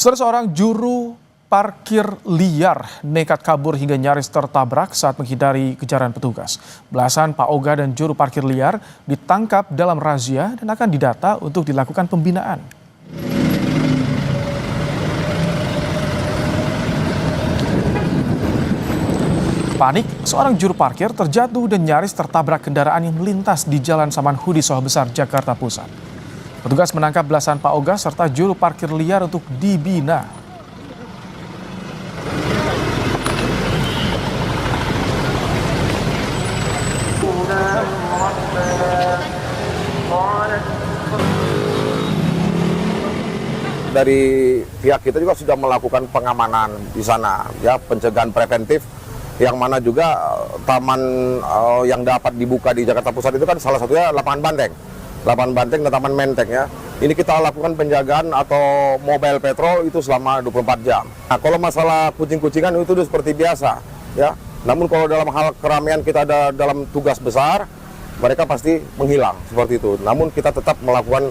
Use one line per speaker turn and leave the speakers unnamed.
Seorang juru parkir liar nekat kabur hingga nyaris tertabrak saat menghindari kejaran petugas. Belasan paoga dan juru parkir liar ditangkap dalam razia dan akan didata untuk dilakukan pembinaan. Panik, seorang juru parkir terjatuh dan nyaris tertabrak kendaraan yang melintas di Jalan Samanhudi Sawah Besar, Jakarta Pusat. Petugas menangkap belasan paoga serta juru parkir liar untuk dibina.
Dari pihak kita juga sudah melakukan pengamanan di sana, ya, pencegahan preventif, yang mana juga taman yang dapat dibuka di Jakarta Pusat itu kan salah satunya lapangan banteng dan taman menteng, ya. Ini kita lakukan penjagaan atau mobile patrol itu selama 24 jam. Nah, kalau masalah kucing-kucingan itu udah seperti biasa, ya. Namun kalau dalam hal keramaian kita ada dalam tugas besar, mereka pasti menghilang seperti itu. Namun kita tetap melakukan